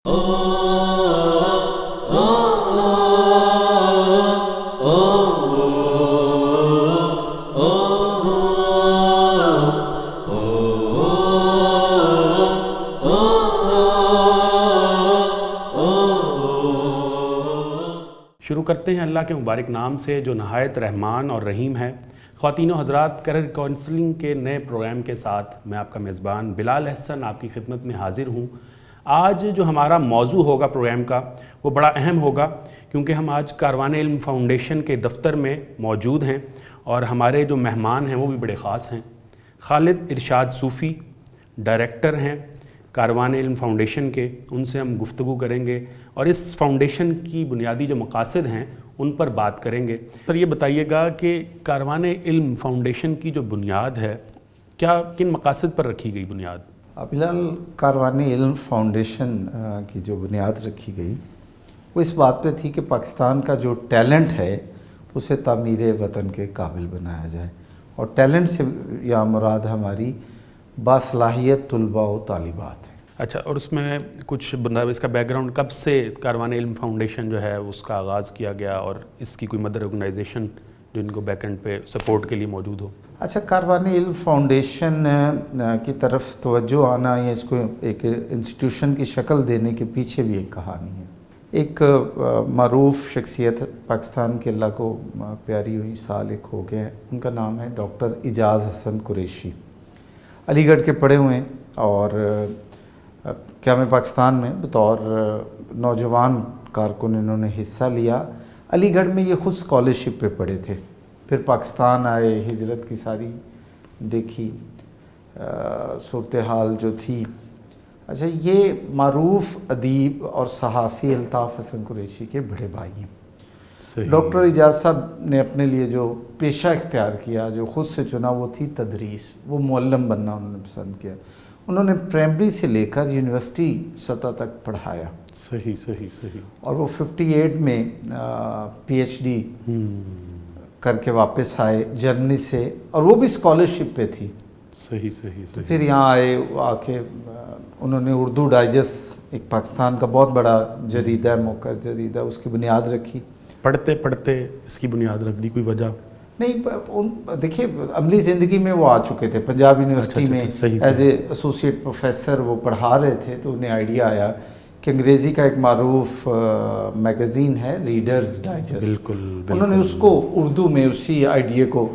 شروع کرتے ہیں اللہ کے مبارک نام سے جو نہایت رحمان اور رحیم ہے۔ خواتین و حضرات، کیریئر کونسلنگ کے نئے پروگرام کے ساتھ میں آپ کا میزبان بلال احسن آپ کی خدمت میں حاضر ہوں۔ آج جو ہمارا موضوع ہوگا پروگرام کا وہ بڑا اہم ہوگا، کیونکہ ہم آج کاروان علم فاؤنڈیشن کے دفتر میں موجود ہیں اور ہمارے جو مہمان ہیں وہ بھی بڑے خاص ہیں۔ خالد ارشاد صوفی ڈائریکٹر ہیں کاروان علم فاؤنڈیشن کے، ان سے ہم گفتگو کریں گے اور اس فاؤنڈیشن کی بنیادی جو مقاصد ہیں ان پر بات کریں گے۔ سر یہ بتائیے گا کہ کاروان علم فاؤنڈیشن کی جو بنیاد ہے کیا کن مقاصد پر رکھی گئی بنیاد؟ بلال، کاروان علم فاؤنڈیشن کی جو بنیاد رکھی گئی وہ اس بات پہ تھی کہ پاکستان کا جو ٹیلنٹ ہے اسے تعمیر وطن کے قابل بنایا جائے، اور ٹیلنٹ سے یا مراد ہماری باصلاحیت طلباء و طالبات ہیں۔ اچھا، اور اس میں کچھ اس کا بیک گراؤنڈ کب سے کاروان علم فاؤنڈیشن جو ہے اس کا آغاز کیا گیا اور اس کی کوئی مدر آرگنائزیشن جو ان کو بیک اینڈ پہ سپورٹ کے لیے موجود ہو؟ اچھا، کاروان علم فاؤنڈیشن کی طرف توجہ آنا یا اس کو ایک انسٹیٹیوشن کی شکل دینے کے پیچھے بھی ایک کہانی ہے۔ ایک معروف شخصیت پاکستان کے اللہ کو پیاری ہوئی سال ایک ہو گیا ہے، ان کا نام ہے ڈاکٹر اعجاز حسن قریشی۔ علی گڑھ کے پڑھے ہوئے ہیں اور قیام پاکستان میں بطور نوجوان کارکن انہوں نے حصہ لیا۔ علی گڑھ میں یہ خود اسکالرشپ پہ پڑھے تھے، پھر پاکستان آئے، ہجرت کی ساری دیکھی صورتحال جو تھی۔ اچھا، یہ معروف ادیب اور صحافی الطاف حسن قریشی کے بڑے بھائی ہیں۔ ڈاکٹر اعجاز صاحب نے اپنے لیے جو پیشہ اختیار کیا، جو خود سے چنا، وہ تھی تدریس۔ وہ معلم بننا انہوں نے پسند کیا۔ انہوں نے پرائمری سے لے کر یونیورسٹی سطح تک پڑھایا۔ صحیح اور وہ 58 میں پی ایچ ڈی کر کے واپس آئے جرمنی سے، اور وہ بھی اسکالرشپ پہ تھی۔ صحیح پھر یہاں آئے، آ کے انہوں نے اردو ڈائجسٹ، ایک پاکستان کا بہت بڑا جریدہ ہے، موقع جریدہ، اس کی بنیاد رکھی۔ پڑھتے اس کی بنیاد رکھ دی، کوئی وجہ نہیں؟ دیکھیے، عملی زندگی میں وہ آ چکے تھے، پنجاب یونیورسٹی میں ایز اے ایسوسیٹ پروفیسر وہ پڑھا رہے تھے، تو انہیں آئیڈیا آیا کہ انگریزی کا ایک معروف میگزین ہے ریڈرز ڈائجسٹ، بالکل انہوں نے اس کو اردو میں اسی آئیڈیا کو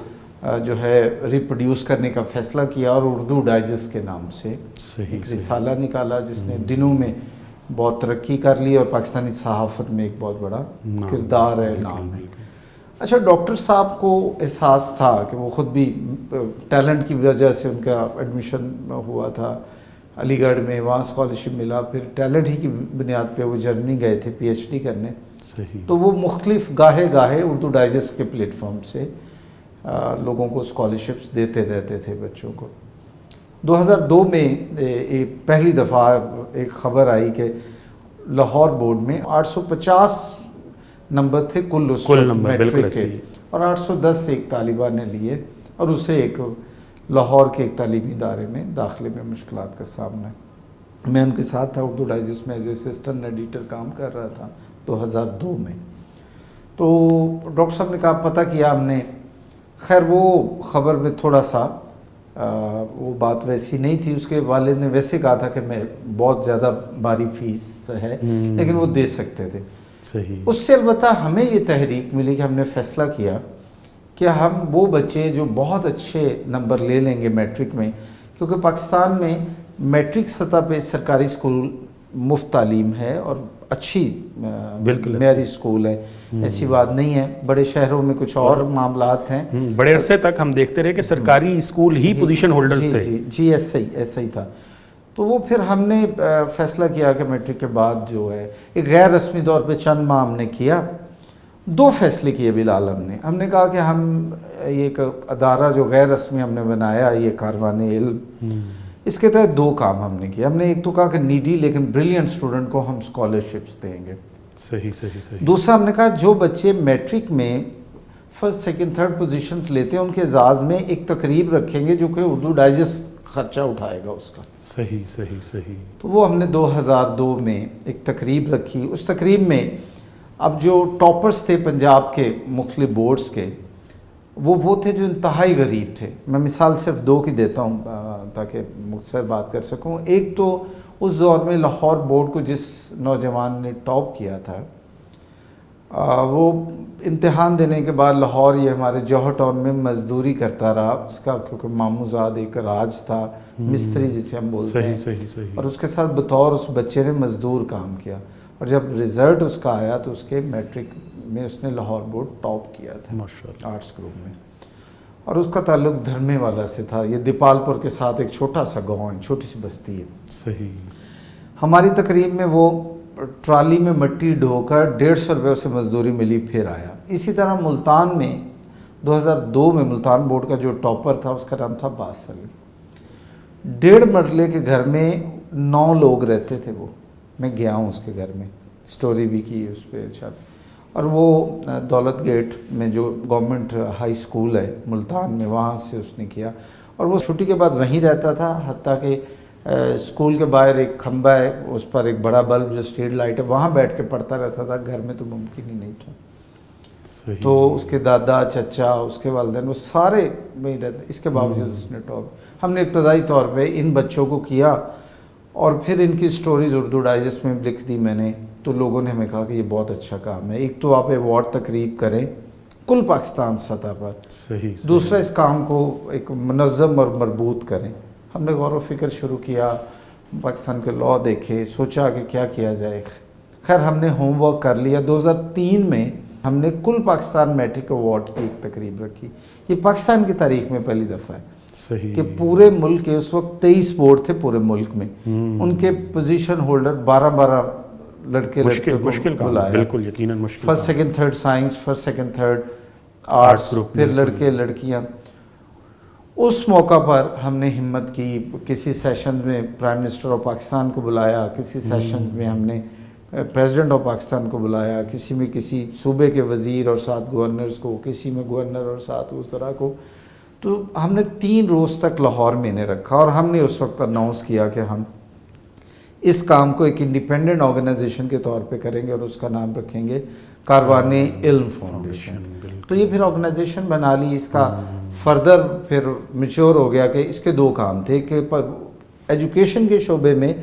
جو ہے ریپروڈیوس کرنے کا فیصلہ کیا، اور اردو ڈائجسٹ کے نام سے ایک رسالہ نکالا جس نے دنوں میں بہت ترقی کر لی اور پاکستانی صحافت میں ایک بہت بڑا کردار ہے، نام ہے۔ اچھا، ڈاکٹر صاحب کو احساس تھا کہ وہ خود بھی ٹیلنٹ کی وجہ سے ان کا ایڈمیشن ہوا تھا علی گڑھ میں، وہاں اسکالرشپ ملا، پھر ٹیلنٹ ہی کی بنیاد پہ وہ جرمنی گئے تھے پی ایچ ڈی کرنے۔ تو وہ مختلف گاہے اردو ڈائجسٹ کے پلیٹ فارم سے لوگوں کو اسکالرشپس دیتے رہتے تھے، بچوں کو۔ 2002 میں پہلی دفعہ ایک خبر آئی کہ لاہور بورڈ میں 850 نمبر تھے کل نمبر میٹرک کے، اور 810 سے ایک طالبہ نے لیے، اور اسے ایک لاہور کے ایک تعلیمی ادارے میں داخلے میں مشکلات کا سامنا ہے۔ میں ان کے ساتھ تھا، اردو ڈائجسٹ میں ایز اسسٹنٹ ایڈیٹر کام کر رہا تھا 2002 میں۔ تو ڈاکٹر صاحب نے کہا، پتہ کیا ہم نے، خیر وہ خبر میں تھوڑا سا وہ بات ویسی نہیں تھی، اس کے والد نے ویسے کہا تھا کہ میں بہت زیادہ بھاری فیس ہے، لیکن وہ دے سکتے تھے۔ اس سے البتہ ہمیں یہ تحریک ملی کہ ہم نے فیصلہ کیا کہ ہم وہ بچے جو بہت اچھے نمبر لے لیں گے میٹرک میں، کیونکہ پاکستان میں میٹرک سطح پہ سرکاری اسکول مفت تعلیم ہے اور اچھی معیاری اسکول ہے، ایسی بات نہیں ہے، بڑے شہروں میں کچھ اور معاملات ہیں۔ بڑے عرصے تک ہم دیکھتے رہے کہ سرکاری اسکول ہی پوزیشن ہولڈرز تھے۔ جی ایسا ہی تھا۔ تو وہ پھر ہم نے فیصلہ کیا کہ میٹرک کے بعد جو ہے ایک غیر رسمی طور پہ چند ماہ ہم نے کیا، 2 فیصلے کیے بلال۔ ہم نے کہا کہ ہم یہ ایک ادارہ جو غیر رسمی ہم نے بنایا، یہ کاروان علم، اس کے تحت 2 کام ہم نے کیا۔ ہم نے ایک تو کہا کہ نیڈی لیکن بریلینٹ اسٹوڈنٹ کو ہم اسکالرشپس دیں گے۔ صحیح۔ دوسرا ہم نے کہا جو بچے میٹرک میں فرسٹ سیکنڈ تھرڈ پوزیشنز لیتے ہیں ان کے اعزاز میں ایک تقریب رکھیں گے جو کہ اردو ڈائجسٹ خرچہ اٹھائے گا اس کا. صحیح صحیح صحیح. تو وہ ہم نے 2002 میں ایک تقریب رکھی. اس تقریب میں اب جو ٹاپرز تھے پنجاب کے مختلف بورڈز کے, وہ تھے جو انتہائی غریب تھے. میں مثال صرف 2 کی دیتا ہوں تاکہ مختصر بات کر سکوں. ایک تو اس دور میں لاہور بورڈ کو جس نوجوان نے ٹاپ کیا تھا, وہ امتحان دینے کے بعد لاہور یہ ہمارے جوہر ٹاؤن میں مزدوری کرتا رہا. اس کا کیونکہ ماموزاد ایک راج تھا, مستری جسے ہم بولتے ہیں, اور اس کے ساتھ بطور اس بچے نے مزدور کام کیا. اور جب رزلٹ اس کا آیا تو اس کے میٹرک میں اس نے لاہور بورڈ ٹاپ کیا تھا آرٹس گروپ میں, اور اس کا تعلق دھرمے والا سے تھا. یہ دیپال پور کے ساتھ ایک چھوٹا سا گاؤں ہے, چھوٹی سی بستی ہے. صحیح. ہماری تقریب میں وہ ٹرالی میں مٹی ڈھو کر 150 روپے اسے مزدوری ملی, پھر آیا. اسی طرح ملتان میں 2002 میں ملتان بورڈ کا جو ٹاپر تھا اس کا نام تھا باسل. 1.5 مرلے کے گھر میں 9 لوگ رہتے تھے. وہ میں گیا ہوں اس کے گھر میں, سٹوری بھی کی اس پہ. اور وہ دولت گیٹ میں جو گورنمنٹ ہائی اسکول ہے ملتان میں, وہاں سے اس نے کیا. اور وہ چھٹی کے بعد وہیں رہتا تھا, حتیٰ کہ اسکول کے باہر ایک کھمبا ہے, اس پر ایک بڑا بلب جو اسٹریٹ لائٹ ہے, وہاں بیٹھ کے پڑھتا رہتا تھا. گھر میں تو ممکن ہی نہیں تھا. تو اس کے دادا چچا, اس کے والدین, وہ سارے وہیں رہتے. اس کے باوجود اس نے ٹاپ. ہم نے ابتدائی طور پہ ان بچوں کو کیا, اور پھر ان کی سٹوریز اردو ڈائجسٹ میں لکھ دی میں نے. تو لوگوں نے ہمیں کہا کہ یہ بہت اچھا کام ہے. ایک تو آپ ایوارڈ تقریب کریں کل پاکستان سطح پر, دوسرا اس کام کو ایک منظم اور مربوط کریں. ہم نے غور و فکر شروع کیا, پاکستان کے لاء دیکھے, سوچا کہ کیا کیا جائے. خیر ہم نے ہوم ورک کر لیا. 2003 میں ہم نے کل پاکستان میٹرک ایوارڈ کی ایک تقریب رکھی. یہ پاکستان کی تاریخ میں پہلی دفعہ ہے کہ پورے ملک کے, اس وقت 23 بورڈ تھے پورے ملک میں, ان کے پوزیشن ہولڈر 12 لڑکے مشکل بلایا. بالکل یقیناً مشکل. First second third science, first second third arts, پھر لڑکے لڑکیاں. اس موقع پر ہم نے ہمت کی, کسی سیشن میں پرائم منسٹر آف پاکستان کو بلایا, کسی سیشن میں ہم نے پریزیڈنٹ آف پاکستان کو بلایا, کسی میں کسی صوبے کے وزیر اور 7 گورنرز کو, کسی میں گورنر اور 7 وزراء کو. تو ہم نے 3 روز تک لاہور میں نے رکھا, اور ہم نے اس وقت اناؤنس کیا کہ ہم اس کام کو ایک انڈیپینڈنٹ آرگنائزیشن کے طور پہ کریں گے, اور اس کا نام رکھیں گے کاروان علم فاؤنڈیشن. تو یہ پھر آرگنائزیشن بنا لی. اس کا فردر پھر میچور ہو گیا کہ اس کے 2 کام تھے کہ ایجوکیشن کے شعبے میں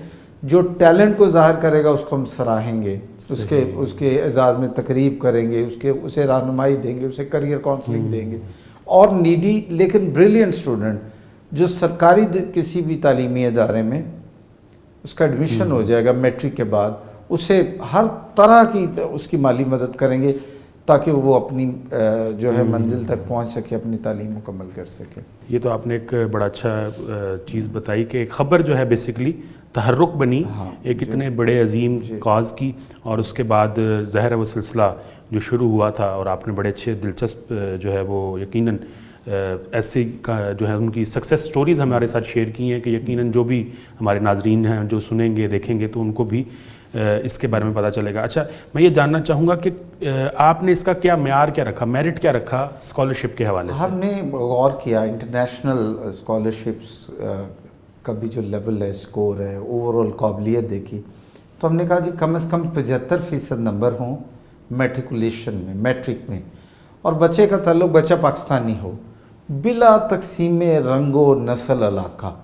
جو ٹیلنٹ کو ظاہر کرے گا اس کو ہم سراہیں گے, اس کے اعزاز میں تقریب کریں گے, اسے رہنمائی دیں گے, اسے کریئر کاؤنسلنگ دیں گے. اور نیڈی لیکن بریلینٹ اسٹوڈنٹ جو سرکاری کسی بھی تعلیمی ادارے میں اس کا ایڈمیشن ہو جائے گا میٹرک کے بعد, اسے ہر طرح کی اس کی مالی مدد کریں گے تاکہ وہ اپنی جو ہے منزل تک پہنچ سکے, اپنی تعلیم مکمل کر سکے. یہ تو آپ نے ایک بڑا اچھا چیز بتائی کہ ایک خبر جو ہے بیسیکلی تحرک بنی ایک اتنے بڑے عظیم کاز کی, اور اس کے بعد ظاہر ہے وہ سلسلہ جو شروع ہوا تھا, اور آپ نے بڑے اچھے دلچسپ جو ہے وہ یقیناً ایسی کا جو ہے ان کی سکسیس سٹوریز ہمارے ساتھ شیئر کی ہیں کہ یقیناً جو بھی ہمارے ناظرین ہیں جو سنیں گے دیکھیں گے تو ان کو بھی اس کے بارے میں پتہ چلے گا. اچھا میں یہ جاننا چاہوں گا کہ آپ نے اس کا کیا معیار کیا رکھا, میرٹ کیا رکھا اسکالرشپ کے حوالے سے؟ ہم نے غور کیا انٹرنیشنل اسکالرشپس کا بھی جو لیول ہے, اسکور ہے, اوور آل قابلیت دیکھی. تو ہم نے کہا جی کم از کم 75% نمبر ہوں میٹریکولیشن میں, میٹرک میں, اور بچے کا تعلق بچہ پاکستانی ہو بلا تقسیم رنگ و نسل علاقہ.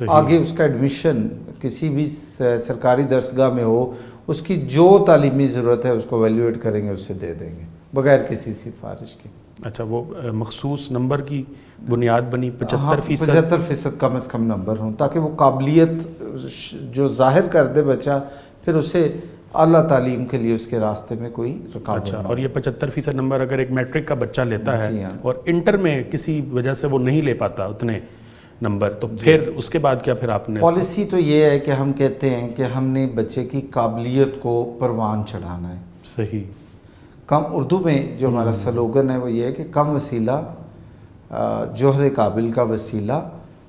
آگے اس کا ایڈمیشن کسی بھی سرکاری درسگاہ میں ہو, اس کی جو تعلیمی ضرورت ہے اس کو ویلیویٹ کریں گے, اسے دے دیں گے بغیر کسی سفارش کے. اچھا وہ مخصوص نمبر کی بنیاد بنی 75%؟ 75% کم از کم نمبر ہوں تاکہ وہ قابلیت جو ظاہر کر دے بچہ, پھر اسے اعلیٰ تعلیم کے لیے اس کے راستے میں کوئی رکاوٹ نہ ہو. اور یہ 75% نمبر اگر ایک میٹرک کا بچہ لیتا ہے اور انٹر میں کسی وجہ سے وہ نہیں لے پاتا اتنے نمبر, تو پھر اس کے بعد کیا پھر آپ نے؟ پالیسی تو یہ ہے کہ ہم کہتے ہیں کہ ہم نے بچے کی قابلیت کو پروان چڑھانا ہے. صحیح. کم اردو میں جو ہمارا سلوگن ہے وہ یہ ہے کہ کم وسیلہ جوہر قابل کا وسیلہ,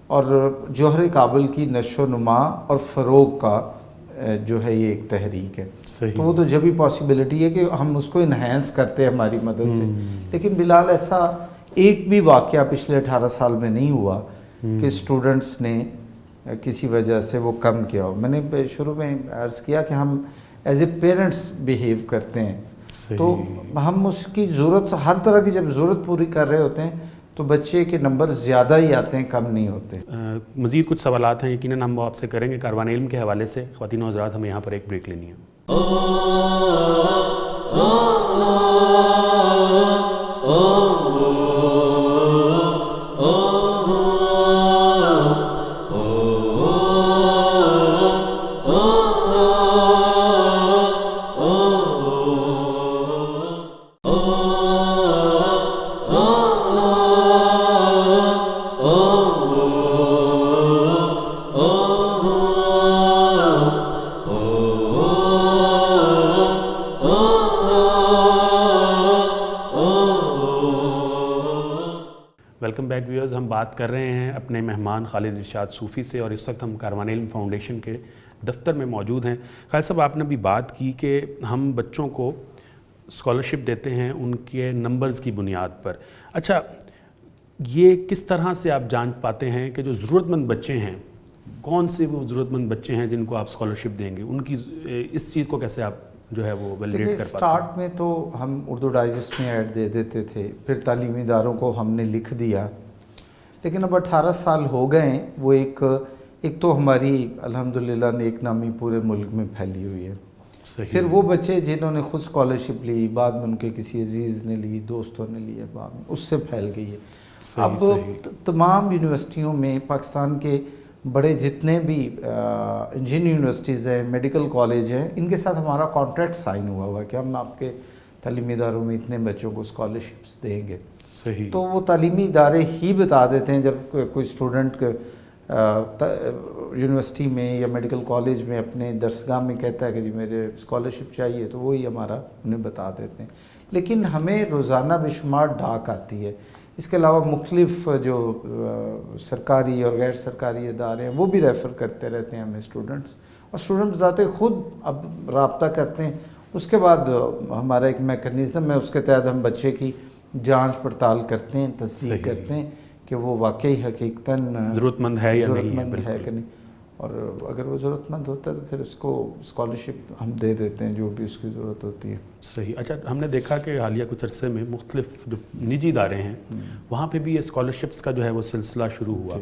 اور جوہر قابل کی نشو و نما اور فروغ کا جو ہے یہ ایک تحریک ہے. تو وہ تو جب بھی پاسبلٹی ہے کہ ہم اس کو انہینس کرتے ہیں ہماری مدد سے. لیکن بلال ایسا ایک بھی واقعہ پچھلے 18 سال میں نہیں ہوا کہ اسٹوڈنٹس نے کسی وجہ سے وہ کم کیا ہو. میں نے شروع میں عرض کیا کہ ہم ایز اے پیرنٹس بیہیو کرتے ہیں, تو ہم اس کی ضرورت, ہر طرح کی جب ضرورت پوری کر رہے ہوتے ہیں تو بچے کے نمبر زیادہ ہی آتے ہیں, کم نہیں ہوتے. مزید کچھ سوالات ہیں یقیناً ہم آپ سے کریں گے کاروان علم کے حوالے سے. خواتین و حضرات, ہمیں یہاں پر ایک بریک لینی ہے. Welcome back viewers. ہم بات کر رہے ہیں اپنے مہمان خالد ارشاد صوفی سے, اور اس وقت ہم کاروان علم فاؤنڈیشن کے دفتر میں موجود ہیں. خالد صاحب, آپ نے بھی بات کی کہ ہم بچوں کو اسکالرشپ دیتے ہیں ان کے نمبرز کی بنیاد پر. اچھا, یہ کس طرح سے آپ جان پاتے ہیں کہ جو ضرورت مند بچے ہیں, کون سے وہ ضرورت مند بچے ہیں جن کو آپ اسکالرشپ دیں گے, ان کی اس چیز کو کیسے آپ جو ہے وہ ویلیڈیٹ کر پاتے ہیں؟ اسٹارٹ میں تو ہم اردو ڈائجسٹ میں ایڈ دے دیتے تھے, پھر تعلیمی اداروں کو ہم نے لکھ دیا, لیکن اب 18 سال ہو گئے ہیں. وہ ایک تو ہماری الحمدللہ نیک نامی پورے ملک میں پھیلی ہوئی ہے. پھر وہ بچے جنہوں نے خود اسکالرشپ لی, بعد میں ان کے کسی عزیز نے لی, دوستوں نے لی, بعد میں اس سے پھیل گئی ہے. اب تمام یونیورسٹیوں میں پاکستان کے بڑے جتنے بھی انجینئرنگ یونیورسٹیز ہیں, میڈیکل کالج ہیں, ان کے ساتھ ہمارا کانٹریکٹ سائن ہوا ہے کہ ہم آپ کے تعلیمی اداروں میں اتنے بچوں کو اسکالرشپس دیں گے. تو وہ تعلیمی ادارے ہی بتا دیتے ہیں جب کوئی اسٹوڈنٹ یونیورسٹی میں یا میڈیکل کالج میں اپنے درسگاہ میں کہتا ہے کہ جی میرے اسکالرشپ چاہیے, تو وہی ہمارا انہیں بتا دیتے ہیں. لیکن ہمیں روزانہ بے شمار ڈاک آتی ہے. اس کے علاوہ مختلف جو سرکاری اور غیر سرکاری ادارے ہیں وہ بھی ریفر کرتے رہتے ہیں ہمیں اسٹوڈنٹس, اور اسٹوڈنٹس ذاتے خود اب رابطہ کرتے ہیں. اس کے بعد ہمارا ایک میکانزم ہے, اس کے تحت ہم بچے کی جانچ پڑتال کرتے ہیں, تصدیق کرتے ہیں کہ وہ واقعی حقیقتاً ضرورت مند ہے یا نہیں, کہ نہیں, اور اگر وہ ضرورت مند ہوتا ہے تو پھر اس کو اسکالرشپ ہم دے دیتے ہیں جو بھی اس کی ضرورت ہوتی ہے. صحیح. اچھا, ہم نے دیکھا کہ حالیہ کچھ عرصے میں مختلف جو نجی ادارے ہیں وہاں پہ بھی یہ اسکالرشپس کا جو ہے وہ سلسلہ شروع ہوا.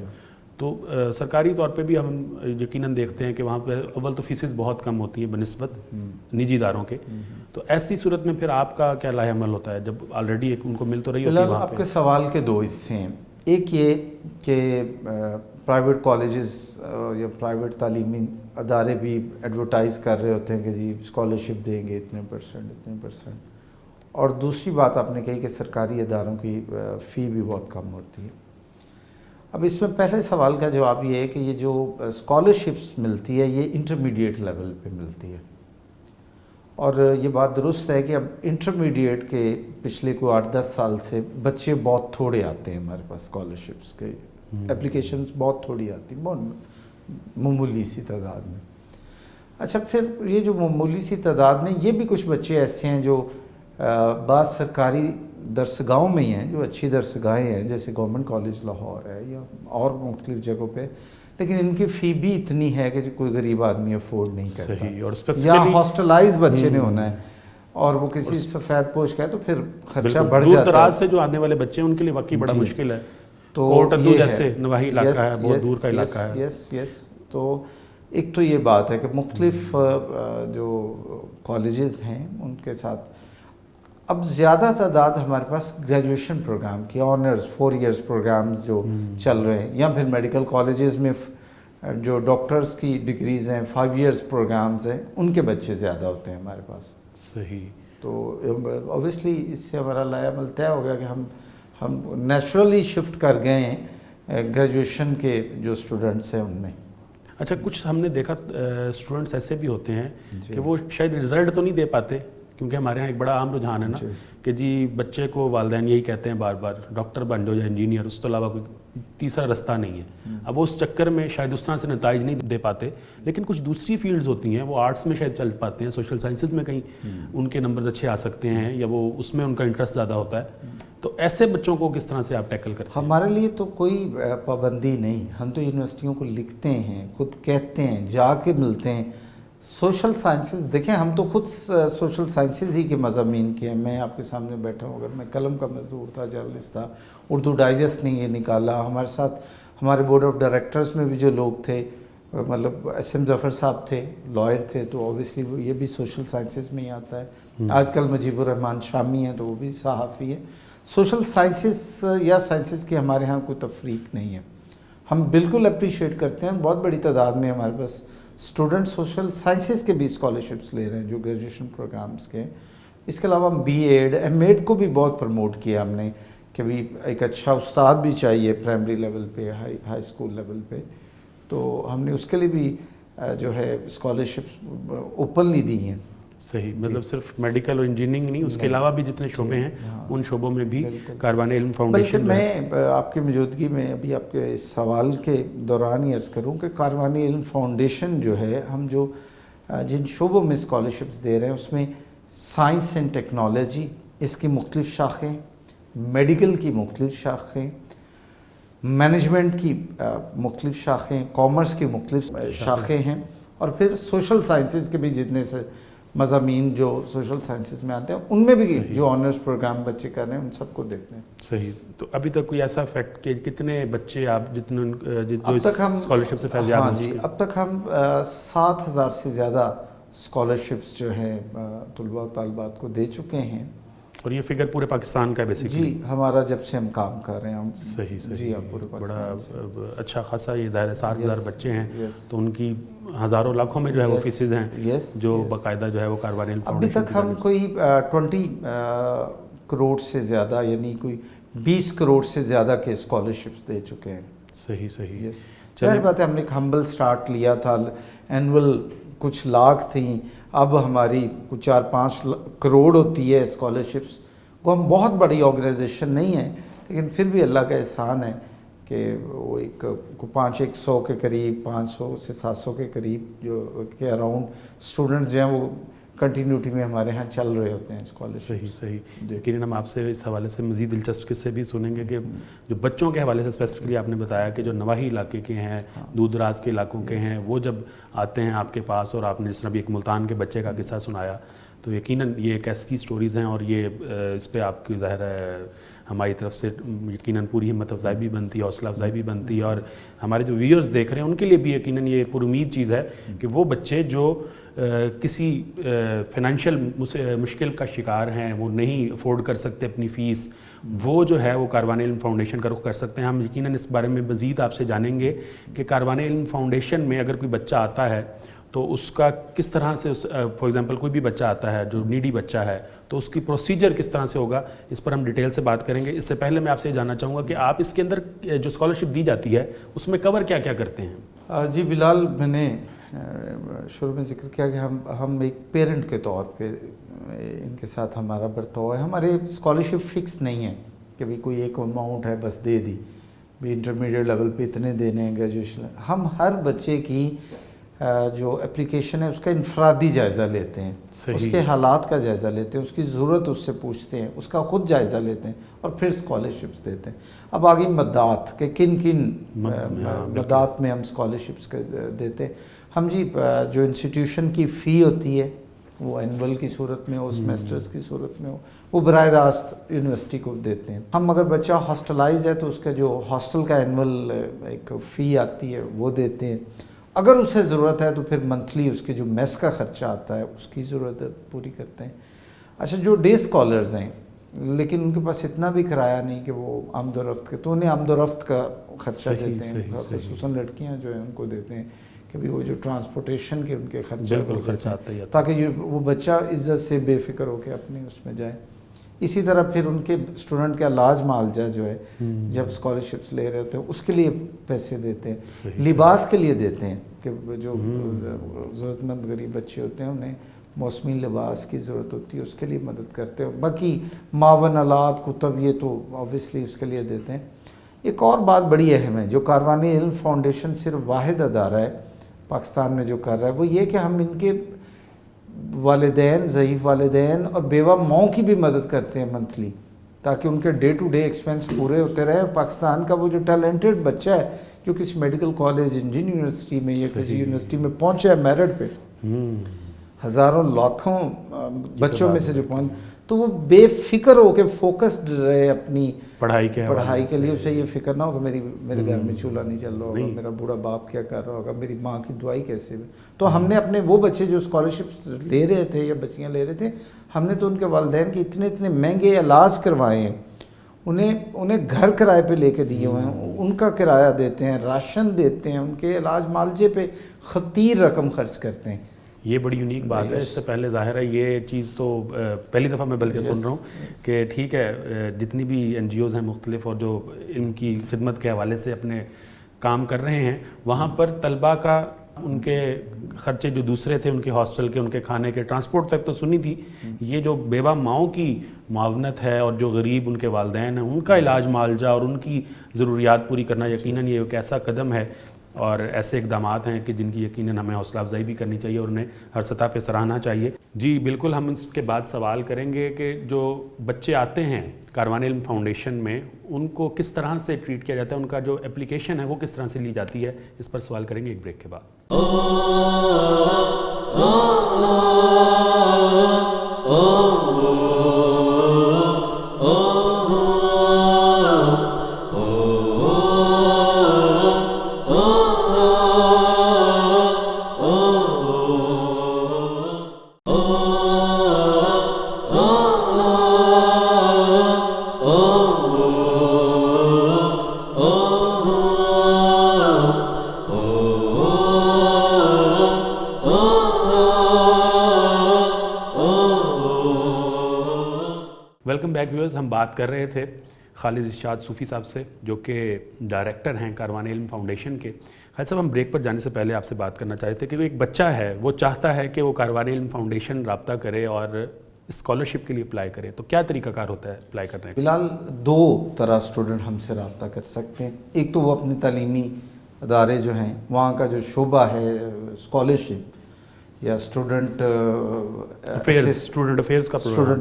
تو سرکاری طور پہ بھی ہم یقیناً دیکھتے ہیں کہ وہاں پہ اول تو فیسز بہت کم ہوتی ہیں بنسبت نجی اداروں کے. تو ایسی صورت میں پھر آپ کا کیا لائحہ عمل ہوتا ہے جب آلریڈی ایک ان کو مل تو رہی ہوتی ہے وہاں پہ؟ آپ کے سوال کے دو حصے ہیں. ایک یہ کہ پرائیویٹ کالجز یا پرائیویٹ تعلیمی ادارے بھی ایڈورٹائز کر رہے ہوتے ہیں کہ جی اسکالرشپ دیں گے اتنے پرسنٹ, اور دوسری بات آپ نے کہی کہ سرکاری اداروں کی فی بھی بہت کم ہوتی ہے. اب اس میں پہلے سوال کا جواب یہ ہے کہ یہ جو اسکالرشپس ملتی ہے یہ انٹرمیڈیٹ لیول پہ ملتی ہے, اور یہ بات درست ہے کہ اب انٹرمیڈیٹ کے پچھلے کوئی 8-10 سال سے بچے بہت تھوڑے آتے ہیں ہمارے پاس, اسکالرشپس کے اپلیکیشنز بہت تھوڑی آتی ہیں, بہت معمولی سی تعداد میں. اچھا, پھر یہ جو معمولی سی تعداد میں یہ بھی کچھ بچے ایسے ہیں جو بعض سرکاری درسگاہوں میں ہی ہیں, جو اچھی درسگاہیں ہیں جیسے گورنمنٹ کالج لاہور ہے یا اور مختلف جگہوں پہ, لیکن ان کی فی بھی اتنی ہے کہ کوئی غریب آدمی افورڈ نہیں کرتا, یا ہاسٹلائز بچے نے ہونا ہے اور وہ کسی سفید پوش کا ہے تو پھر خرچہ بڑھ جاتا ہے. دور دراز سے جو آنے والے بچے ہیں ان کے لیے واقعی بڑا مشکل ہے. تو کوٹ ادو جیسے نواحی علاقہ ہے, بہت دور کا علاقہ ہے. یس. تو ایک تو یہ بات ہے کہ مختلف جو کالجز ہیں ان کے ساتھ اب زیادہ تعداد ہمارے پاس گریجویشن پروگرام کی, آنرز 4 ایئرز پروگرامز جو چل رہے ہیں, یا پھر میڈیکل کالجز میں جو ڈاکٹرز کی ڈگریز ہیں 5 ایئرز پروگرامز ہیں, ان کے بچے زیادہ ہوتے ہیں ہمارے پاس. صحیح. تو اوبیسلی اس سے ہمارا لائحہ عمل طے ہو گیا کہ ہم نیچرلی شفٹ کر گئے ہیں گریجویشن کے جو اسٹوڈنٹس ہیں ان میں. اچھا, کچھ ہم نے دیکھا اسٹوڈنٹس ایسے بھی ہوتے ہیں کہ وہ شاید رزلٹ تو نہیں دے پاتے, کیونکہ ہمارے یہاں ایک بڑا عام رجحان ہے نا کہ جی بچے کو والدین یہی کہتے ہیں بار بار ڈاکٹر بن جاؤ یا انجینئر, اس کے علاوہ کوئی تیسرا رستہ نہیں ہے. اب وہ اس چکر میں شاید اس طرح سے نتائج نہیں دے پاتے. لیکن کچھ دوسری فیلڈز ہوتی ہیں, وہ آرٹس میں شاید چل پاتے ہیں, سوشل سائنسز میں کہیں ان کے نمبرز اچھے آ سکتے ہیں, یا وہ اس میں ان کا انٹرسٹ زیادہ ہوتا ہے. تو ایسے بچوں کو کس طرح سے آپ ٹیکل کرتے ہیں؟ ہمارے لیے تو کوئی پابندی نہیں، ہم تو یونیورسٹیوں کو لکھتے ہیں، خود کہتے ہیں، جا کے ملتے ہیں. سوشل سائنسز دیکھیں، ہم تو خود سوشل سائنسز ہی کے مضامین کے ہیں. میں آپ کے سامنے بیٹھا ہوں، اگر میں قلم کا مزدور تھا، جرنلسٹ تھا، اردو ڈائجسٹ نے یہ نکالا. ہمارے ساتھ ہمارے بورڈ آف ڈائریکٹرز میں بھی جو لوگ تھے، مطلب ایس ایم ظفر صاحب تھے، لائر تھے، تو اوبیسلی یہ بھی سوشل سائنسز میں ہی آتا ہے. آج کل مجیب الرحمان شامی ہیں تو وہ بھی صحافی ہے. سوشل سائنسز یا سائنسز کی ہمارے ہاں کوئی تفریق نہیں ہے. ہم بالکل اپریشیٹ کرتے ہیں. بہت بڑی تعداد میں ہمارے پاس اسٹوڈنٹ سوشل سائنسز کے بھی اسکالرشپس لے رہے ہیں جو گریجویشن پروگرامس کے. اس کے علاوہ ہم بی ایڈ ایم ایڈ کو بھی بہت پروموٹ کیا ہم نے کہ بھی ایک اچھا استاد بھی چاہیے پرائمری لیول پہ، ہائی اسکول لیول پہ. تو ہم نے اس کے لیے بھی جو ہے اسکالرشپس اوپنلی دی ہیں. صحیح، مطلب صرف میڈیکل اور انجینئرنگ نہیں، اس کے علاوہ بھی جتنے شعبے ہیں ان شعبوں میں بھی کاروان علم فاؤنڈیشن. میں آپ کی موجودگی میں ابھی آپ کے اس سوال کے دوران ہی عرض کروں کہ کاروان علم فاؤنڈیشن جو ہے، ہم جو جن شعبوں میں اسکالرشپس دے رہے ہیں اس میں سائنس اینڈ ٹیکنالوجی اس کی مختلف شاخیں، میڈیکل کی مختلف شاخیں، مینجمنٹ کی مختلف شاخیں، کامرس کی مختلف شاخیں ہیں، اور پھر سوشل سائنسز کے بھی جتنے سے مضامین جو سوشل سائنسز میں آتے ہیں ان میں بھی جو آنرس پروگرام بچے کر رہے ہیں ان سب کو دیتے ہیں. صحیح. تو ابھی تک کوئی ایسا فیکٹ کہ کتنے بچے آپ جتنے جو اسکالرشپ سے فیض یاب ہیں؟ جی اب تک ہم 7,000 سے زیادہ اسکالرشپس جو ہے طلباء و طالبات کو دے چکے ہیں. اور یہ فگر پورے پاکستان کا ہے بیسیکلی؟ جی ہمارا جب سے ہم کام کر رہے ہیں ہم. صحیح صحیح. جی آپ پورے پاکستان سے بڑا اچھا خاصا یہ ظاہر ہے 7,000 بچے ہیں تو ان کی ہزاروں لاکھوں میں جو ہے وہ فیسز ہیں جو باقاعدہ جو ہے وہ کاروان علم فاؤنڈیشن. ابھی تک ہم کوئی 20 کروڑ سے زیادہ، یعنی کوئی 20 کروڑ سے زیادہ کے اسکالرشپس دے چکے ہیں. صحیح صحیح. ظاہر بات ہے ہم نے ایک ہمبل سٹارٹ لیا تھا، اینول کچھ لاکھ تھیں، اب ہماری کچھ 4-5 کروڑ ہوتی ہے اسکالرشپس. وہ ہم بہت بڑی آرگنائزیشن نہیں ہے لیکن پھر بھی اللہ کا احسان ہے کہ وہ ایک 500 کے قریب، 500 سے 700 کے قریب جو کہ اراؤنڈ اسٹوڈنٹس جو ہیں وہ کنٹینیوٹی میں ہمارے ہاں چل رہے ہوتے ہیں اسکالرشپ. صحیح صحیح. لیکن ہم آپ سے اس حوالے سے مزید دلچسپ قصے بھی سنیں گے کہ جو بچوں کے حوالے سے اسپیسیفکلی آپ نے بتایا کہ جو نواحی علاقے کے ہیں، دور دراز کے علاقوں کے ہیں، وہ جب آتے ہیں آپ کے پاس، اور آپ نے جس طرح بھی ایک ملتان کے بچے کا قصہ سنایا، تو یقیناً یہ ایک ایسی سٹوریز ہیں اور یہ اس پہ آپ کی ظاہر ہے ہماری طرف سے یقیناً پوری ہمت افزائی بھی بنتی ہے، حوصلہ افزائی بھی بنتی ہے، اور ہمارے جو ویورز دیکھ رہے ہیں ان کے لیے بھی یقیناً یہ پر امید چیز ہے کہ وہ بچے جو کسی فائنینشیل مشکل کا شکار ہیں، وہ نہیں افورڈ کر سکتے اپنی فیس، وہ جو ہے وہ کاروان علم فاؤنڈیشن کا رخ کر سکتے ہیں. ہم یقیناً اس بارے میں مزید آپ سے جانیں گے کہ کاروان علم فاؤنڈیشن میں اگر کوئی بچہ آتا ہے تو اس کا کس طرح سے، فار ایگزامپل کوئی بھی بچہ آتا ہے جو نیڈی بچہ ہے تو اس کی پروسیجر کس طرح سے ہوگا، اس پر ہم ڈیٹیل سے بات کریں گے. اس سے پہلے میں آپ سے یہ جاننا چاہوں گا کہ آپ اس کے اندر جو اسکالرشپ دی جاتی ہے اس میں کور کیا کیا کرتے ہیں؟ جی بلال، میں نے شروع میں ذکر کیا کہ ہم ایک پیرنٹ کے طور پہ ان کے ساتھ ہمارا برتاؤ ہے. ہمارے اسکالرشپ فکس نہیں ہے کہ بھی کوئی ایک اماؤنٹ ہے بس دے دی، بھی انٹرمیڈیٹ لیول پہ اتنے دینے ہیں، گریجویشن. ہم ہر بچے کی جو اپلیکیشن ہے اس کا انفرادی جائزہ لیتے ہیں، اس کے حالات کا جائزہ لیتے ہیں، اس کی ضرورت اس سے پوچھتے ہیں، اس کا خود جائزہ لیتے ہیں اور پھر اسکالرشپس دیتے ہیں. اب آگے مدات کہ کن کن مدات میں ہم اسکالرشپس دیتے ہیں. ہم جی جو انسٹیٹیوشن کی فی ہوتی ہے وہ اینول کی صورت میں ہو، سیمیسٹرز کی صورت میں ہو، وہ براہ راست یونیورسٹی کو دیتے ہیں. ہم اگر بچہ ہاسٹلائز ہے تو اس کا جو ہاسٹل کا اینول ایک فی آتی ہے وہ دیتے ہیں. اگر اسے ضرورت ہے تو پھر منتھلی اس کے جو میس کا خرچہ آتا ہے اس کی ضرورت پوری کرتے ہیں. اچھا، جو ڈے اسکالرز ہیں لیکن ان کے پاس اتنا بھی کرایہ نہیں کہ وہ آمد و رفت کے، تو انہیں آمد و رفت کا خرچہ دیتے ہیں، خصوصاً لڑکیاں جو ہیں ان کو دیتے ہیں کہ بھی وہ جو ٹرانسپورٹیشن کے ان کے خرچہ آتے ہیں تاکہ وہ بچہ عزت سے بے فکر ہو کے اپنے اس میں جائے. اسی طرح پھر ان کے اسٹوڈنٹ کا علاج معالجہ جو ہے جب اسکالرشپس لے رہے ہوتے ہیں اس کے لیے پیسے دیتے ہیں. لباس کے لیے دیتے ہیں کہ جو ضرورت مند غریب بچے ہوتے ہیں انہیں موسمی لباس کی ضرورت ہوتی ہے، اس کے لیے مدد کرتے ہیں. باقی معاون آلات کتب یہ تو آبویسلی اس کے لیے دیتے ہیں. ایک اور بات بڑی اہم ہے جو کاروان علم فاؤنڈیشن صرف واحد ادارہ ہے پاکستان میں جو کر رہا ہے، وہ یہ کہ ہم ان کے والدین، ضعیف والدین اور بیوہ ماؤں کی بھی مدد کرتے ہیں منتھلی. تاکہ ان کے ڈے ٹو ڈے ایکسپینس پورے ہوتے رہے. پاکستان کا وہ جو ٹیلنٹڈ بچہ ہے جو کسی میڈیکل کالج, انجینئرنگ یونیورسٹی میں یا کسی یونیورسٹی میں پہنچا ہے میرٹ پہ, ہزاروں لاکھوں بچوں میں سے جو پہنچ, تو وہ بے فکر ہو کے فوکسڈ رہے اپنی پڑھائی کے لیے. اسے یہ فکر نہ ہو کہ میرے گھر میں چولہا نہیں چل رہا ہوگا, میرا بوڑھا باپ کیا کر رہا ہوگا, میری ماں کی دعائی کیسے ہوئی. تو ہم نے اپنے وہ بچے جو اسکالرشپس لے رہے تھے یا بچیاں لے رہے تھے, ہم نے تو ان کے والدین کے اتنے مہنگے علاج کروائے ہیں, انہیں گھر کرائے پہ لے کے دیے ہوئے ہیں, ان کا کرایہ دیتے ہیں, راشن دیتے ہیں, ان کے علاج معالجے پہ خطیر رقم خرچ کرتے ہیں. یہ بڑی یونیک بات ہے. اس سے پہلے ظاہر ہے یہ چیز تو پہلی دفعہ میں بلکہ سن رہا ہوں کہ ٹھیک ہے جتنی بھی این جی اوز ہیں مختلف اور جو ان کی خدمت کے حوالے سے اپنے کام کر رہے ہیں, وہاں پر طلباء کا ان کے خرچے جو دوسرے تھے, ان کے ہاسٹل کے, ان کے کھانے کے, ٹرانسپورٹ تک تو سنی تھی. یہ جو بیوہ ماؤں کی معاونت ہے اور جو غریب ان کے والدین ہیں ان کا علاج معالجہ اور ان کی ضروریات پوری کرنا, یقیناً یہ ایک ایسا قدم ہے اور ایسے اقدامات ہیں کہ جن کی یقیناً ہمیں حوصلہ افزائی بھی کرنی چاہیے اور انہیں ہر سطح پہ سراہنا چاہیے. جی بالکل, ہم اس کے بعد سوال کریں گے کہ جو بچے آتے ہیں کاروان علم فاؤنڈیشن میں ان کو کس طرح سے ٹریٹ کیا جاتا ہے, ان کا جو اپلیکیشن ہے وہ کس طرح سے لی جاتی ہے, اس پر سوال کریں گے ایک بریک کے بعد. Welcome back viewers. ہم بات کر رہے تھے خالد ارشاد صوفی صاحب سے جو کہ ڈائریکٹر ہیں کاروان علم فاؤنڈیشن کے. خالد صاحب, ہم بریک پر جانے سے پہلے آپ سے بات کرنا چاہتے تھے کہ ایک بچہ ہے وہ چاہتا ہے کہ وہ کاروان علم فاؤنڈیشن رابطہ کرے اور اسکالرشپ کے لیے اپلائی کرے, تو کیا طریقہ کار ہوتا ہے اپلائی کرنے کا؟ فی الحال 2 طرح اسٹوڈنٹ ہم سے رابطہ کر سکتے ہیں. ایک تو وہ اپنی تعلیمی ادارے جو ہیں وہاں کا جو شعبہ ہے اسکالرشپ یا اسٹوڈنٹ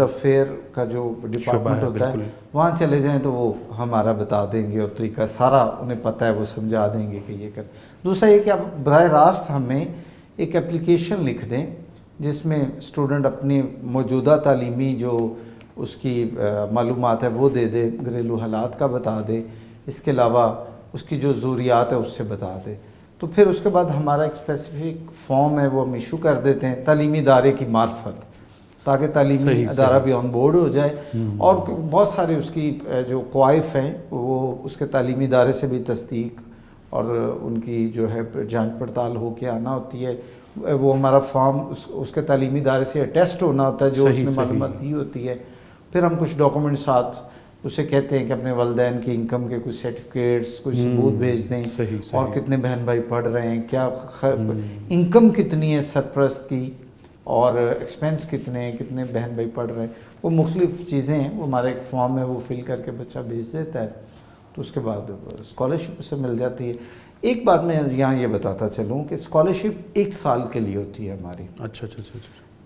افیئر کا جو ڈپارٹمنٹ ہوتا ہے وہاں چلے جائیں تو وہ ہمارا بتا دیں گے اور طریقہ سارا انہیں پتہ ہے, وہ سمجھا دیں گے کہ یہ کر. دوسرا یہ کہ آپ براہ راست ہمیں ایک اپلیکیشن لکھ دیں جس میں اسٹوڈنٹ اپنی موجودہ تعلیمی جو اس کی معلومات ہے وہ دے دے, گھریلو حالات کا بتا دے, اس کے علاوہ اس کی جو ضروریات ہے اس سے بتا دے. تو پھر اس کے بعد ہمارا ایک اسپیسیفک فارم ہے وہ ہم ایشو کر دیتے ہیں تعلیمی ادارے کی معرفت, تاکہ تعلیمی ادارہ بھی آن بورڈ ہو جائے. اور بہت سارے اس کی جو قوائف ہیں وہ اس کے تعلیمی ادارے سے بھی تصدیق اور ان کی جو ہے جانچ پڑتال ہو کے آنا ہوتی ہے. وہ ہمارا فارم اس کے تعلیمی ادارے سے اٹیسٹ ہونا ہوتا ہے جو اس نے معلومات دی ہوتی ہے. پھر ہم کچھ ڈاکومنٹ ساتھ اسے کہتے ہیں کہ اپنے والدین کی انکم کے کچھ سرٹیفکیٹس کچھ ثبوت بھیج دیں, اور کتنے بہن بھائی پڑھ رہے ہیں, کیا انکم کتنی ہے سرپرست کی, اور ایکسپینس کتنے ہیں, کتنے بہن بھائی پڑھ رہے ہیں, وہ مختلف چیزیں ہیں. وہ ہمارا ایک فارم ہے وہ فل کر کے بچہ بھیج دیتا ہے, تو اس کے بعد اسکالرشپ اسے مل جاتی ہے. ایک بات میں یہاں یہ بتاتا چلوں کہ اسکالرشپ 1 سال کے لیے ہوتی ہے ہماری. اچھا,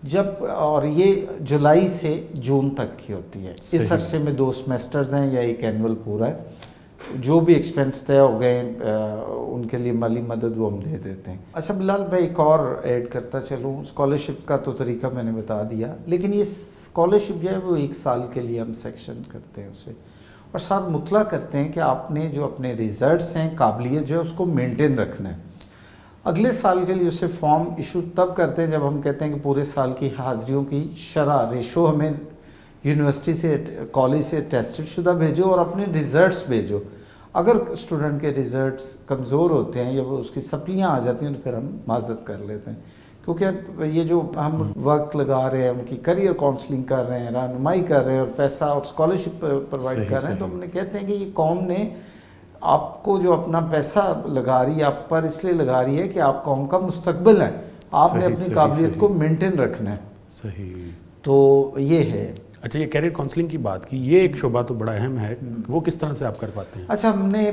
جب, اور یہ جولائی سے جون تک کی ہوتی ہے. اس عرصے میں 2 سیمسٹرز ہیں یا ایک اینول پورا ہے. جو بھی ایکسپینس طے ہو گئے ان کے لیے مالی مدد وہ ہم دے دیتے ہیں. اچھا بلال میں ایک اور ایڈ کرتا چلوں, اسکالرشپ کا تو طریقہ میں نے بتا دیا, لیکن یہ اسکالرشپ جو ہے وہ 1 سال کے لیے ہم سیکشن کرتے ہیں اسے, اور ساتھ مطلع کرتے ہیں کہ آپ نے جو اپنے ریزلٹس ہیں, قابلیت جو ہے اس کو مینٹین رکھنا ہے. اگلے سال کے لیے اسے فارم ایشو تب کرتے ہیں جب ہم کہتے ہیں کہ پورے سال کی حاضریوں کی شرح ریشو ہمیں یونیورسٹی سے کالج سے ٹیسٹڈ شدہ بھیجو اور اپنے ریزلٹس بھیجو. اگر اسٹوڈنٹ کے ریزلٹس کمزور ہوتے ہیں یا وہ اس کی سپلیاں آ جاتی ہیں تو پھر ہم معذرت کر لیتے ہیں, کیونکہ یہ جو ہم وقت لگا رہے ہیں ان کی کریئر کاؤنسلنگ کر رہے ہیں, رہنمائی کر رہے ہیں اور پیسہ اور اسکالرشپ پرووائڈ کر رہے ہیں, تو ہم نے کہتے ہیں کہ یہ قوم نے آپ کو جو اپنا پیسہ لگا رہی ہے آپ پر اس لیے لگا رہی ہے کہ آپ قوم کا مستقبل ہے, آپ نے اپنی قابلیت کو مینٹین رکھنا ہے. صحیح. تو یہ ہے. اچھا، یہ کیریئر کاؤنسلنگ کی بات کی، یہ ایک شعبہ تو بڑا اہم ہے، وہ کس طرح سے آپ کر پاتے ہیں؟ اچھا، ہم نے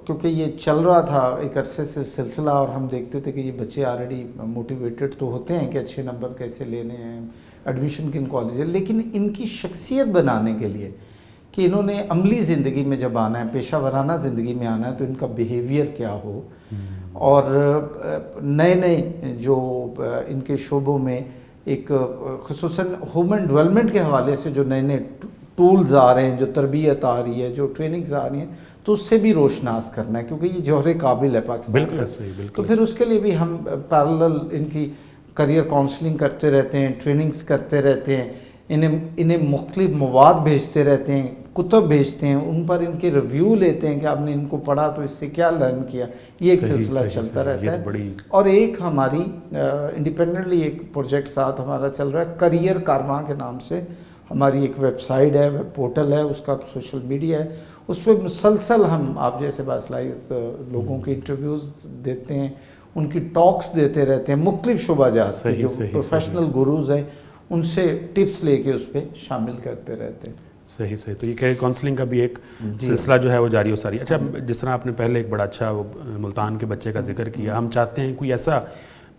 کیونکہ یہ چل رہا تھا ایک عرصے سے سلسلہ، اور ہم دیکھتے تھے کہ یہ بچے آلریڈی موٹیویٹڈ تو ہوتے ہیں کہ اچھے نمبر کیسے لینے ہیں، ایڈمیشن کن کالج ہے، لیکن ان کی شخصیت بنانے کے لیے کہ انہوں نے عملی زندگی میں جب آنا ہے، پیشہ ورانہ زندگی میں آنا ہے، تو ان کا بیہیویئر کیا ہو، اور نئے نئے جو ان کے شعبوں میں ایک خصوصاً ہیومن ڈیولپمنٹ کے حوالے سے جو نئے نئے ٹولز آ رہے ہیں، جو تربیت آ رہی ہے، جو ٹریننگز آ رہی ہیں، تو اس سے بھی روشناس کرنا ہے، کیونکہ یہ جوہر قابل ہے پاکستان۔ بالکل صحیح، بالکل۔ تو پھر اس کے لیے بھی ہم پیرالل ان کی کریئر کاؤنسلنگ کرتے رہتے ہیں، ٹریننگز کرتے رہتے ہیں، انہیں مختلف مواد بھیجتے رہتے ہیں، کتب بھیجتے ہیں، ان پر ان کے ریویو لیتے ہیں کہ آپ نے ان کو پڑھا تو اس سے کیا لرن کیا، یہ ایک سلسلہ چلتا رہتا ہے۔ اور ایک ہماری انڈیپینڈنٹلی ایک پروجیکٹ ساتھ ہمارا چل رہا ہے، کریئر کارواں کے نام سے، ہماری ایک ویب سائٹ ہے، ویب پورٹل ہے، اس کا سوشل میڈیا ہے، اس پہ مسلسل ہم آپ جیسے باصلاحیت لوگوں کے انٹرویوز دیتے ہیں، ان کی ٹاکس دیتے رہتے ہیں، مختلف شعبہ جات کے جو پروفیشنل گروز ہیں ان سے ٹپس لے کے اس پہ شامل کرتے رہتے ہیں۔ صحیح صحیح، تو یہ کیریئر کاؤنسلنگ کا بھی ایک سلسلہ جو ہے وہ جاری و ساری۔ اچھا، جس طرح آپ نے پہلے ایک بڑا اچھا وہ ملتان کے بچے کا ذکر کیا، ہم چاہتے ہیں کوئی ایسا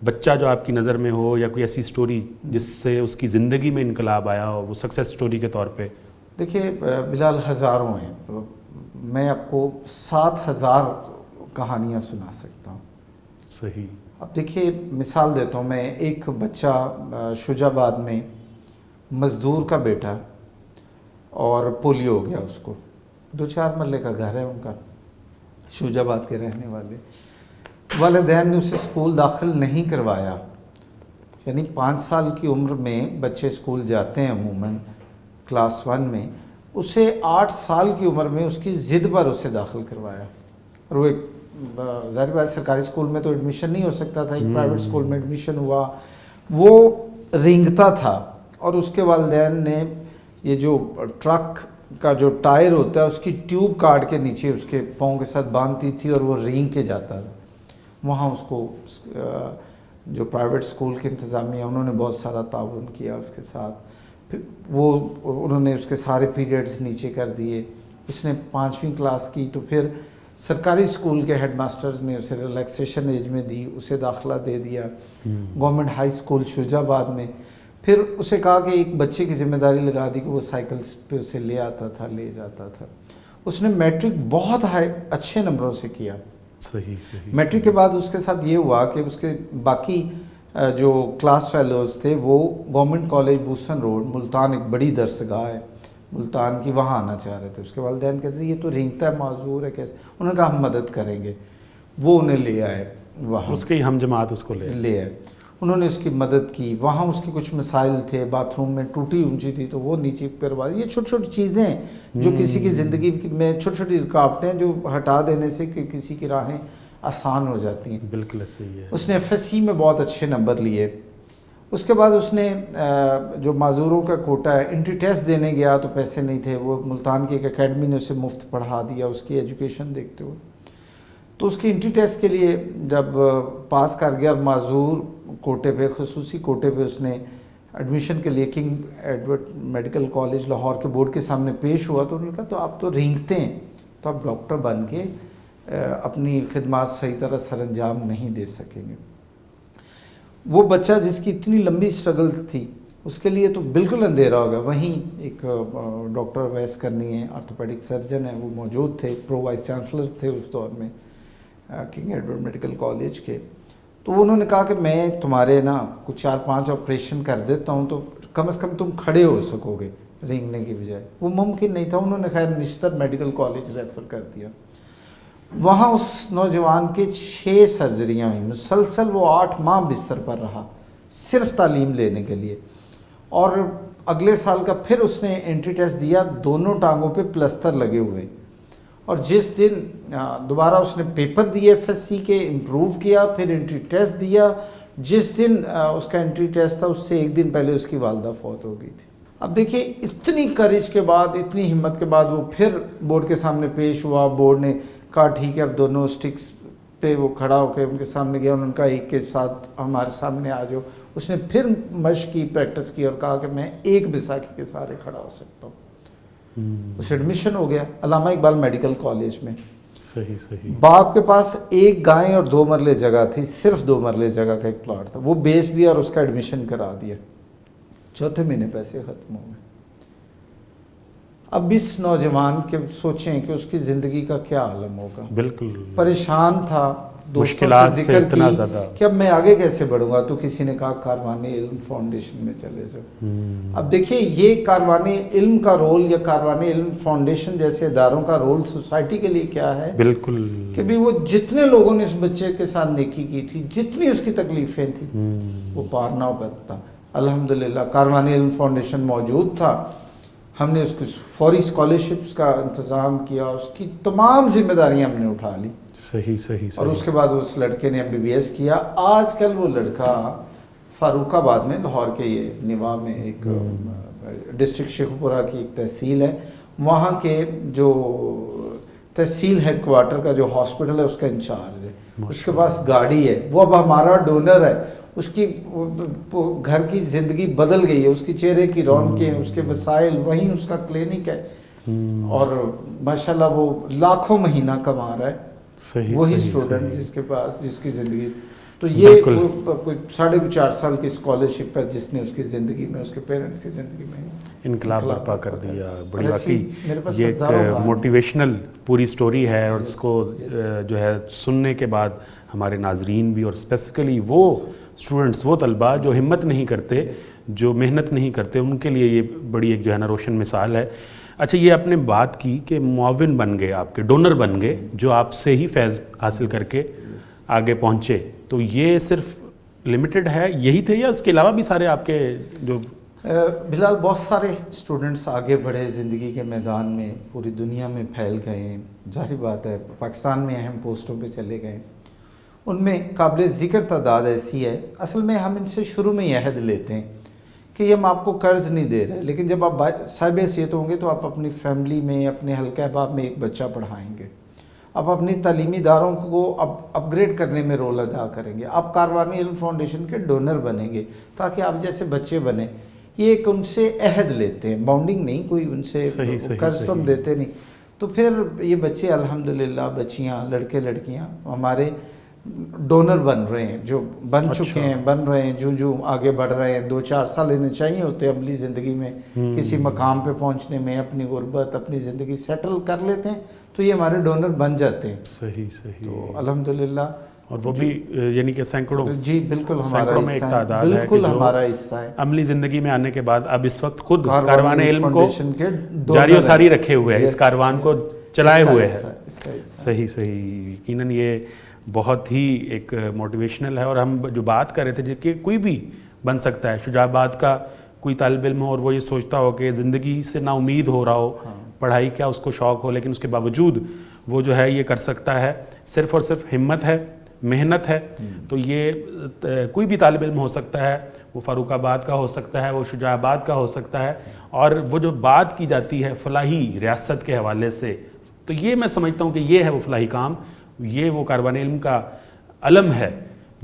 بچہ جو آپ کی نظر میں ہو، یا کوئی ایسی سٹوری جس سے اس کی زندگی میں انقلاب آیا ہو، وہ سکسیس سٹوری کے طور پہ۔ دیکھیے بلال، ہزاروں ہیں، میں آپ کو 7,000 کہانیاں سنا سکتا ہوں۔ صحیح۔ اب دیکھیے مثال دیتا ہوں میں، ایک بچہ شجاع آباد میں مزدور کا بیٹا، اور پولیو ہو گیا اس کو، 2-4 مرلے کا گھر ہے ان کا، شجاع آباد کے رہنے والے، والدین نے اسے اسکول داخل نہیں کروایا، یعنی 5 سال کی عمر میں بچے اسکول جاتے ہیں عموماً کلاس 1 میں، اسے 8 سال کی عمر میں اس کی ضد پر اسے داخل کروایا، اور وہ ایک ظاہر بات سرکاری اسکول میں تو ایڈمیشن نہیں ہو سکتا تھا، ایک پرائیویٹ اسکول میں ایڈمیشن ہوا، وہ رینگتا تھا، اور اس کے والدین نے یہ جو ٹرک کا جو ٹائر ہوتا ہے اس کی ٹیوب کاٹ کے نیچے اس کے پاؤں کے ساتھ باندھتی تھی، اور وہ رینگ کے جاتا تھا وہاں۔ اس کو جو پرائیویٹ اسکول کے انتظامیہ انہوں نے بہت سارا تعاون کیا اس کے ساتھ، پھر انہوں نے اس کے سارے پیریڈز نیچے کر دیے، اس نے 5ویں کلاس کی تو پھر سرکاری اسکول کے ہیڈ ماسٹرز نے اسے ریلیکسیشن ایج میں دی، اسے داخلہ دے دیا گورنمنٹ ہائی اسکول شجاع آباد میں۔ پھر اسے کہا کہ ایک بچے کی ذمہ داری لگا دی کہ وہ سائیکل پہ اسے لے آتا تھا، لے جاتا تھا۔ اس نے میٹرک بہت اچھے نمبروں سے کیا۔ صحیح صحیح۔ میٹرک کے بعد اس کے ساتھ یہ ہوا کہ اس کے باقی جو کلاس فیلوز تھے وہ government college Bosan road, Multan ایک بڑی درسگاہ ہے ملتان کی، وہاں آنا چاہ رہے تھے۔ اس کے والدین کہتے تھے یہ تو رینگتا ہے، معذور ہے، کیسے؟ انہوں نے کہا ہم مدد کریں گے، وہ انہیں لے آئے وہاں، اس کی ہم جماعت اس کو لے آئے، انہوں نے اس کی مدد کی۔ وہاں اس کے کچھ مسائل تھے، باتھ روم میں ٹوٹی اونچی تھی تو وہ نیچے کروا دی۔ یہ چھوٹی چھوٹی چیزیں ہیں جو کسی کی زندگی میں چھوٹی چھوٹی رکاوٹیں ہیں جو ہٹا دینے سے کہ کسی کی راہیں آسان ہو جاتی ہیں۔ بالکل صحیح ہے۔ اس نے FSC میں بہت اچھے نمبر لیے۔ اس کے بعد اس نے جو معذوروں کا کوٹا ہے، انٹری ٹیسٹ دینے گیا تو پیسے نہیں تھے، وہ ملتان کی ایک اکیڈمی نے اسے مفت پڑھا دیا اس کی ایجوکیشن دیکھتے ہوئے۔ تو اس کی انٹری ٹیسٹ کے لیے جب پاس کر گیا، معذور کوٹے پہ، خصوصی کوٹے پہ اس نے ایڈمیشن کے لیے king Edward medical college Lahore کے بورڈ کے سامنے پیش ہوا، تو انہوں نے کہا تو آپ تو رینگتے ہیں، تو آپ ڈاکٹر بن کے اپنی خدمات صحیح طرح سر انجام نہیں دے سکیں گے۔ وہ بچہ جس کی اتنی لمبی سٹرگل تھی اس کے لیے تو بالکل اندھیرا ہو گیا۔ وہیں ایک ڈاکٹر ویس کرنی ہے، آرتھوپیڈک سرجن ہیں، وہ موجود تھے، پرو وائس چانسلر تھے اس دور میں کنگ ایڈورڈ میڈیکل کالج کے۔ تو انہوں نے کہا کہ میں تمہارے نا کچھ 4-5 آپریشن کر دیتا ہوں تو کم از کم تم کھڑے ہو سکو گے رینگنے کی بجائے۔ وہ ممکن نہیں تھا، انہوں نے خیر نشتر میڈیکل کالج ریفر کر دیا۔ وہاں اس نوجوان کے 6 سرجریاں ہوئیں، مسلسل وہ 8 ماہ بستر پر رہا صرف تعلیم لینے کے لیے، اور اگلے سال کا پھر اس نے انٹری ٹیسٹ دیا، دونوں ٹانگوں پہ پلستر لگے ہوئے، اور جس دن دوبارہ اس نے پیپر دیے FSC کے، امپروو کیا، پھر انٹری ٹیسٹ دیا، جس دن اس کا انٹری ٹیسٹ تھا اس سے 1 دن پہلے اس کی والدہ فوت ہو گئی تھی۔ اب دیکھیے اتنی کریج کے بعد، اتنی ہمت کے بعد وہ پھر بورڈ کے سامنے پیش ہوا، بورڈ نے کہا ٹھیک ہے اب دونوں سٹکس پہ وہ کھڑا ہو کے ان کے سامنے گیا، انہوں نے کہا ایک کے ساتھ ہمارے سامنے آ جاؤ، اس نے پھر مشق کی، پریکٹس کی اور کہا کہ میں ایک بیساکھی کے سہارے کھڑا ہو سکتا ہوں. اسے ایڈمیشن ہو گیا علامہ اقبال میڈیکل کالج میں. صحیح. باپ کے پاس ایک گائے اور 2 مرلے جگہ تھی، صرف 2 مرلے جگہ کا ایک پلاٹ تھا، وہ بیچ دیا اور اس کا ایڈمیشن کرا دیا. 4تھے مہینے پیسے ختم ہو گئے. اب اس نوجوان کے سوچیں کہ اس کی زندگی کا کیا عالم ہوگا. بالکل پریشان تھا، مشکلات سے اتنا زیادہ کہ اب میں آگے کیسے بڑھوں گا. تو کسی نے کہا کاروان علم فاؤنڈیشن میں چلے جاؤ. اب دیکھیے یہ کاروان علم کا رول یا کاروان علم فاؤنڈیشن جیسے اداروں کا رول سوسائٹی کے لیے کیا ہے. بالکل کہ بھی وہ جتنے لوگوں نے اس بچے کے ساتھ نیکی کی تھی، جتنی اس کی تکلیفیں تھیں، وہ پار نہ پاتا. الحمدللہ کاروان علم فاؤنڈیشن موجود تھا. ہم نے اس کی فوری اسکالرشپس کا انتظام کیا، اس کی تمام ذمہ داریاں ہم نے اٹھا لی. صحیح. اور اس کے بعد اس لڑکے نے MBBS کیا. آج کل وہ لڑکا فاروق آباد میں، لاہور کے یہ نوا میں ایک ڈسٹرکٹ شیخوپورہ کی ایک تحصیل ہے، وہاں کے جو تحصیل ہیڈ کوارٹر کا جو ہاسپٹل ہے اس کا انچارج ہے. اس کے پاس گاڑی ہے، وہ اب ہمارا ڈونر ہے. اس کی گھر کی زندگی بدل گئی ہے، اس کی چہرے کی رونقیں، اس کے وسائل، وہیں اس کا کلینک ہے. اور ماشاءاللہ وہ لاکھوں مہینہ کما رہا ہے. وہی اسٹوڈنٹ جس کے پاس جس کی زندگی، تو یہ کوئی 4.5 سال کی اسکالرشپ ہے جس نے اس کی زندگی میں، اس کے پیرنٹس کی زندگی میں انقلاب برپا کر دیا. بڑی واقعی یہ ایک موٹیویشنل پوری سٹوری ہے، اور اس کو جو ہے سننے کے بعد ہمارے ناظرین بھی، اور اسپیسیفکلی وہ اسٹوڈنٹس، وہ طلباء جو ہمت نہیں کرتے، جو محنت نہیں کرتے، ان کے لیے یہ بڑی ایک جو ہے نا روشن مثال ہے. اچھا، یہ آپ نے بات کی کہ معاون بن گئے، آپ کے ڈونر بن گئے، جو آپ سے ہی فیض حاصل کر کے آگے پہنچے. تو یہ صرف لمیٹڈ ہے یہی تھے، یا اس کے علاوہ بھی سارے آپ کے جو بلال بہت سارے اسٹوڈنٹس آگے بڑھے زندگی کے میدان میں، پوری دنیا میں پھیل گئے. ظاہر بات ہے پاکستان میں اہم پوسٹوں پہ چلے گئے. ان میں قابل ذکر تعداد ایسی ہے. اصل میں ہم ان سے شروع میں ہی عہد لیتے ہیں کہ یہ ہم آپ کو قرض نہیں دے رہے، لیکن جب آپ صاحب حیثیت ہوں گے تو آپ اپنی فیملی میں، اپنے حلقہ احباب میں ایک بچہ پڑھائیں گے. آپ اپنی تعلیمی اداروں کو اپ گریڈ کرنے میں رول ادا کریں گے. آپ کاروان علم فاؤنڈیشن کے ڈونر بنیں گے تاکہ آپ جیسے بچے بنیں. یہ ایک ان سے عہد لیتے ہیں، باؤنڈنگ نہیں کوئی ان سے قرض تو ہم دیتے نہیں. تو پھر یہ بچے الحمدللہ، بچیاں، لڑکے لڑکیاں ہمارے ڈونر بن رہے ہیں، جو بن چکے ہیں، بن رہے ہیں، جو آگے بڑھ رہے ہیں. 2-4 سال انہیں چاہیے ہوتے ہیں عملی زندگی میں کسی مقام پہ پہنچنے میں، اپنی غربت، اپنی زندگی سیٹل کر لیتے ہیں تو یہ ہمارے ڈونر بن جاتے ہیں. صحیح. تو الحمدللہ. اور وہ بھی یعنی کہ سینکڑوں، جی بالکل ہمارا میں ایک تعداد ہے، بالکل ہمارا حصہ ہے. عملی زندگی میں آنے کے بعد اب اس وقت خود کاروان علم کو جاری و ساری رکھے ہوئے ہیں، اس کاروان کو چلائے ہوئے ہیں. صحیح. یقیناً یہ بہت ہی ایک موٹیویشنل ہے. اور ہم جو بات کر رہے تھے کہ کوئی بھی بن سکتا ہے. شجاع آباد کا کوئی طالب علم ہو اور وہ یہ سوچتا ہو کہ زندگی سے نا امید ہو رہا ہو، پڑھائی کیا اس کو شوق ہو، لیکن اس کے باوجود وہ جو ہے یہ کر سکتا ہے. صرف اور صرف ہمت ہے، محنت ہے. تو یہ کوئی بھی طالب علم ہو سکتا ہے، وہ فاروق آباد کا ہو سکتا ہے، وہ شجاع آباد کا ہو سکتا ہے. اور وہ جو بات کی جاتی ہے فلاحی ریاست کے حوالے سے، تو یہ میں سمجھتا ہوں کہ یہ ہے وہ فلاحی کام. یہ وہ کاروان علم کا علم ہے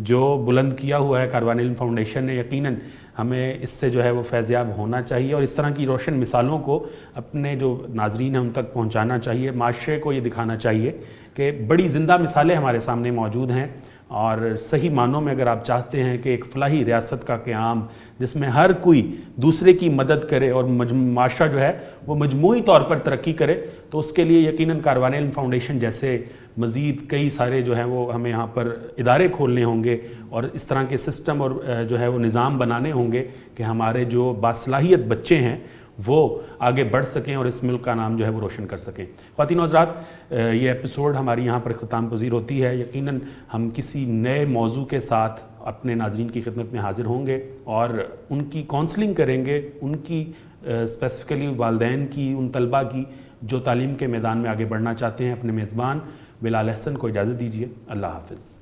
جو بلند کیا ہوا ہے کاروان علم فاؤنڈیشن نے. یقیناً ہمیں اس سے جو ہے وہ فیضیاب ہونا چاہیے، اور اس طرح کی روشن مثالوں کو اپنے جو ناظرین ہیں ان تک پہنچانا چاہیے. معاشرے کو یہ دکھانا چاہیے کہ بڑی زندہ مثالیں ہمارے سامنے موجود ہیں. اور صحیح معنوں میں اگر آپ چاہتے ہیں کہ ایک فلاحی ریاست کا قیام جس میں ہر کوئی دوسرے کی مدد کرے اور معاشرہ جو ہے وہ مجموعی طور پر ترقی کرے، تو اس کے لیے یقیناً کاروان علم فاؤنڈیشن جیسے مزید کئی سارے جو ہیں وہ ہمیں یہاں پر ادارے کھولنے ہوں گے، اور اس طرح کے سسٹم اور جو ہے وہ نظام بنانے ہوں گے کہ ہمارے جو باصلاحیت بچے ہیں وہ آگے بڑھ سکیں اور اس ملک کا نام جو ہے وہ روشن کر سکیں. خواتین و حضرات، یہ ایپیسوڈ ہماری یہاں پر اختتام پذیر ہوتی ہے. یقیناً ہم کسی نئے موضوع کے ساتھ اپنے ناظرین کی خدمت میں حاضر ہوں گے اور ان کی کونسلنگ کریں گے، ان کی اسپیسیفکلی والدین کی، ان طلباء کی جو تعلیم کے میدان میں آگے بڑھنا چاہتے ہیں. اپنے میزبان بلال احسن کو اجازت دیجیے. اللہ حافظ.